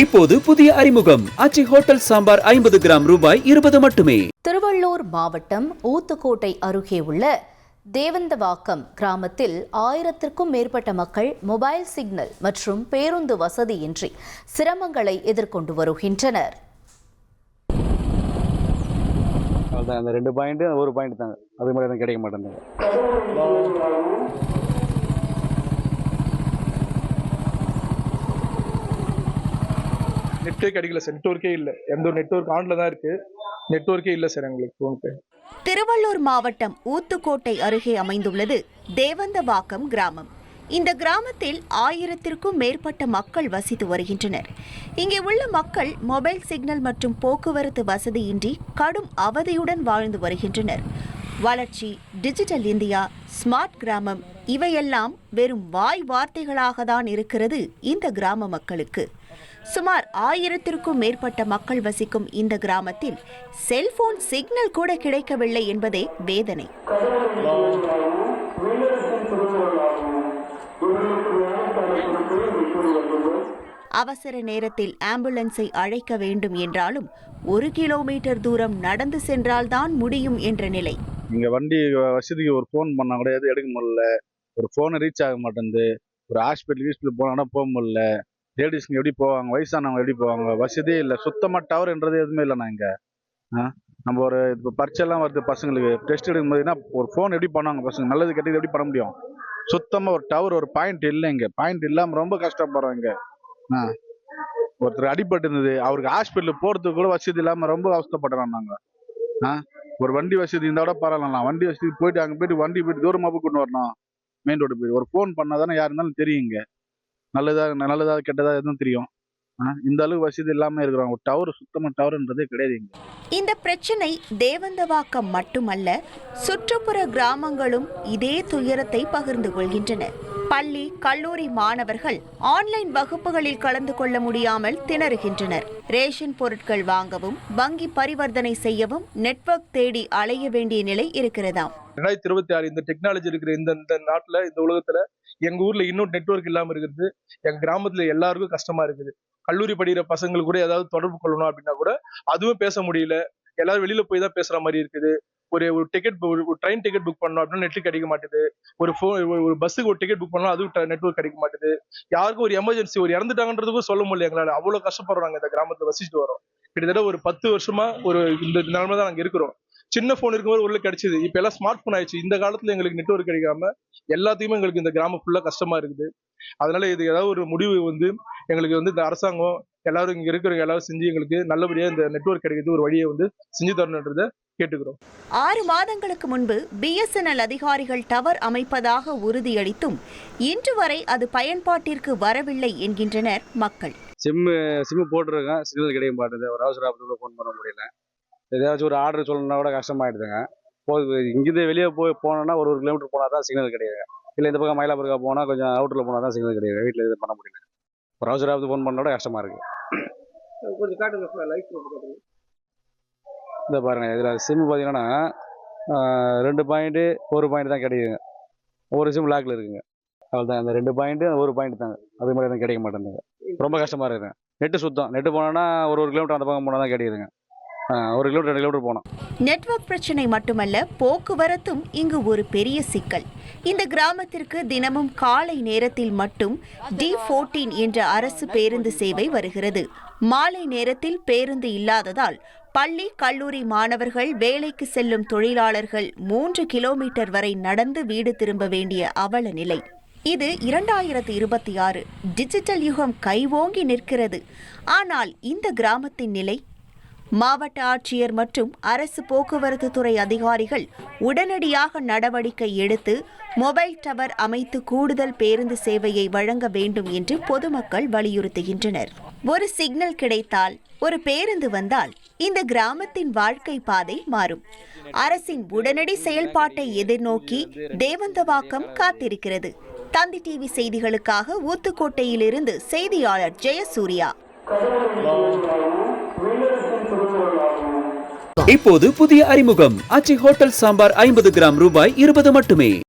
இப்போது புதிய அறிமுகம் ஆச்சி ஹோட்டல் சாம்பார் 50 கிராம் ரூபாய் 20 மட்டுமே. திருவள்ளூர் மாவட்டம் ஊத்துக்கோட்டை அருகே உள்ள தேவந்தவாக்கம் கிராமத்தில் 1000க்கும் மேற்பட்ட மக்கள் மொபைல் சிக்னல் மற்றும் பேருந்து வசதியின்றி சிரமங்களை எதிர்கொண்டு வருகின்றனர். அந்த 2 பாயிண்ட் ஒரு பாயிண்ட் தாங்க, அது மாதிரி தான் கிடைக்க மாட்டேங்குது. நெட்டே கிடைக்கல சார், நெட்வொர்க்கே இல்லை. எந்த ஒரு நெட்வொர்க் ஆன்ல தான் இருக்கு, நெட்வொர்க்கே இல்லை சார் எங்களுக்கு ஃபோனுக்கு. திருவள்ளூர் மாவட்டம் ஊத்துக்கோட்டை அருகே அமைந்துள்ளது தேவந்தவாக்கம் கிராமம். இந்த கிராமத்தில் 1000க்கும் மேற்பட்ட மக்கள் வசித்து வருகின்றனர். இங்கே உள்ள மக்கள் மொபைல் சிக்னல் மற்றும் போக்குவரத்து வசதியின்றி கடும் அவதியுடன் வாழ்ந்து வருகின்றனர். வளர்ச்சி, டிஜிட்டல் இந்தியா, ஸ்மார்ட் கிராமம் இவையெல்லாம் வெறும் வாய் வார்த்தைகளாக தான் இருக்கிறது இந்த கிராம மக்களுக்கு. சுமார் 1000க்கும் மேற்பட்ட மக்கள் வசிக்கும் இந்த கிராமத்தில் செல்போன் சிக்னல் கூட கிடைக்கவில்லை என்பதே வேதனை. அவசர நேரத்தில் ஆம்புலன்ஸை அழைக்க வேண்டும் என்றாலும் 1 கிலோமீட்டர் தூரம் நடந்து சென்றால்தான் முடியும் என்ற நிலை. இங்க வண்டி வசதிக்கு ஒரு ஃபோன் பண்ணா கூட எதுவும் எடுக்க முடியல, ஒரு ஃபோனை ரீச் ஆக மாட்டேங்குது. ஒரு ஹாஸ்பிட்டல் போனாங்கன்னா போக முடியல. லேடிஸ்ங்க எப்படி போவாங்க, வயசானவங்க எப்படி போவாங்க, வசதியே இல்லை. சுத்தமாக டவர்ன்றது எதுவுமே இல்லைண்ணா இங்கே. நம்ம ஒரு இப்போ பரீட்சைலாம் வருது பசங்களுக்கு, டெஸ்ட் எடுக்கும் போதுன்னா ஒரு ஃபோன் எப்படி பண்ணுவாங்க பசங்க, நல்லது கெட்டது எப்படி பண்ண முடியும்? சுத்தமாக ஒரு டவர், ஒரு பாயிண்ட் இல்லை இங்கே. பாயிண்ட் இல்லாமல் ரொம்ப கஷ்டப்படுறோம் இங்கே. ஒருத்தர் அடிபட்டு இருந்தது, அவருக்கு ஹாஸ்பிட்டலுக்கு போகிறதுக்கு கூட வசதி இல்லாமல் ரொம்ப அவஸ்தப்படுறோம் நாங்கள். ஒரு வண்டி வசதி இருந்தால் கூட பரவாயில்லண்ணா. வண்டி வசதி போயிட்டு அங்கே போயிட்டு வண்டி போயிட்டு தூரமாக போய் கொண்டு வரணும். மெயின் ரோடு போயிட்டு ஒரு ஃபோன் பண்ணால் தானே யார் இருந்தாலும் தெரியும் இங்கே. நல்லதா கெட்டதா எதுவும் தெரியும். இந்த அளவுக்கு வசதி இல்லாம இருக்கிறாங்க. ஒரு டவர், சுத்தமா டவர்ன்றதே கிடையாது. இந்த பிரச்சனை தேவந்தவாக்கம் மட்டுமல்ல, சுற்றுப்புற கிராமங்களும் இதே துயரத்தை பகிர்ந்து கொள்கின்றன. பள்ளி, கல்லூரி மாணவர்கள் ஆன்லைன் வகுப்புகளில் கலந்து கொள்ள முடியாமல் திணறுகின்றனர். ரேஷன் பொருட்கள் வாங்கவும், வங்கி பரிவர்த்தனை செய்யவும் நெட்வொர்க் தேடி அலைய வேண்டிய நிலை இருக்கிறதாம். 2026 இந்த டெக்னாலஜி இருக்கிற இந்த நாட்டுல, இந்த உலகத்துல எங்க ஊர்ல இன்னும் நெட்வொர்க் இல்லாம இருக்கிறது எங்க கிராமத்துல எல்லாருக்கும் கஷ்டமா இருக்குது. கல்லூரி படிக்கிற பசங்களுக்கு கூட ஏதாவது தொடர்பு கொள்ளணும் அப்படின்னா கூட அதுவும் பேச முடியல. எல்லாரும் வெளியில போய் தான் பேசுற மாதிரி இருக்குது. ஒரு டிக்கெட், ஒரு ட்ரெயின் டிக்கெட் புக் பண்ணணும் அப்படின்னா நெட் கிடைக்க மாட்டேது. ஒரு பஸ்ஸுக்கு ஒரு டிக்கெட் புக் பண்ணணும், அதுவும் நெட்வொர்க் கிடைக்க மாட்டேது. யாருக்கும் ஒரு எமர்ஜென்சி, ஒரு இறந்துட்டாங்கன்றதுக்கும் சொல்ல முடியல எங்களால. அவ்வளவு கஷ்டப்படுறாங்க இந்த கிராமத்துல வசிச்சுட்டு வரோம். கிட்டத்தட்ட ஒரு 10 வருஷமா இந்த நிலைமை தான் நாங்க இருக்கிறோம். சின்ன போன் இருக்கும்போது உள்ள கிடைச்சது, இப்ப எல்லாம் ஸ்மார்ட் போன் ஆயிடுச்சு. இந்த காலத்துல எங்களுக்கு நெட்வொர்க் கிடைக்காம எல்லாத்தையுமே எங்களுக்கு இந்த கிராமம் ஃபுல்லா கஷ்டமா இருக்குது. அதனால இது ஏதாவது ஒரு முடிவு எங்களுக்கு இந்த அரசாங்கம் எல்லாரும் இங்க இருக்கிறவங்க எல்லாரும் செஞ்சு எங்களுக்கு நல்லபடியா இந்த நெட்வொர்க் கிடைக்கிறது ஒரு வழியை செஞ்சு தரணுன்றத கேட்டுக்கிறோம். 6 மாதங்களுக்கு முன்பு BSNL அதிகாரிகள் டவர் அமைப்பதாக உறுதியளித்தும் இன்று வரை அது பயன்பாட்டிற்கு வரவில்லை என்கின்றனர் மக்கள். சிம்மு போட்டுருக்கேன், சிக்னல் கிடைக்க மாட்டேது. ஒரு அவசர ஆபத்துல போன் பண்ண முடியல. ஏதாச்சும் ஒரு ஆர்டர் சொல்லணும்னா கூட கஷ்டமாயிடுதுங்க. இங்கிருந்து வெளியே போனோம்னா ஒரு கிலோமீட்டர் போனால் தான் சிக்னல் கிடையாது. இல்லை இந்த பக்கம் மயிலாப்பூருக்கா போனால் கொஞ்சம் அவுட்டரில் போனால் தான் சிக்னல் கிடையாது. வீட்டில் இது பண்ண முடியல. ஒரு அவசர ஆபத்து ஃபோன் பண்ணோட கஷ்டமாக இருக்குது. இந்த பாருங்கள், இதில் சிம் பார்த்தீங்கன்னா 2 பாயிண்ட்டு 1 பாயிண்ட் தான் கிடைக்குதுங்க. ஒரு சிம் லாக்கில் இருக்குங்க. அவள் தான் இந்த 2 பாயிண்ட்டு 1 பாயிண்ட் தாங்க, அது மாதிரி தான் கிடைக்க மாட்டேங்குது. ரொம்ப கஷ்டமாக இருக்குதுங்க. நெட்டு சுத்தம், நெட்டு போனோன்னா ஒரு கிலோமீட்டர் அந்த பக்கம் போனால் தான் கிடைக்குதுங்க. 1 கிலோமீட்டர் 2 கிலோமீட்டர் போனோம். நெட்வொர்க் பிரச்சனை மட்டுமல்ல, போக்குவரத்தும் இங்கு ஒரு பெரிய சிக்கல். இந்த கிராமத்திற்கு தினமும் காலை நேரத்தில் மட்டும் D14 என்ற அரசு பேருந்து சேவை வருகிறது. மாலை நேரத்தில் பேருந்து இல்லாததால் பள்ளி, கல்லூரி மாணவர்கள், வேலைக்கு செல்லும் தொழிலாளர்கள் 3 கிலோமீட்டர் வரை நடந்து வீடு திரும்ப வேண்டிய அவல நிலை. இது 2026 டிஜிட்டல் யுகம் கைவோங்கி நிற்கிறது. ஆனால் இந்த கிராமத்தின் நிலை? மாவட்ட ஆட்சியர் மற்றும் அரசு போக்குவரத்து துறை அதிகாரிகள் உடனடியாக நடவடிக்கை எடுத்து மொபைல் டவர் அமைத்து கூடுதல் பேருந்து சேவையை வழங்க வேண்டும் என்று பொதுமக்கள் வலியுறுத்துகின்றனர். ஒரு சிக்னல் கிடைத்தால், ஒரு பேருந்து வந்தால் இந்த கிராமத்தின் வாழ்க்கை பாதை மாறும். அரசின் உடனடி செயல்பாட்டை எதிர்நோக்கி தேவந்தவாக்கம் காத்திருக்கிறது. தந்தி டிவி செய்திகளுக்காக ஊத்துக்கோட்டையிலிருந்து செய்தியாளர் ஜெயசூர்யா. இப்போது புதிய அறிமுகம் ஆச்சி ஹோட்டல் சாம்பார் 50 கிராம் ரூபாய் 20 மட்டுமே.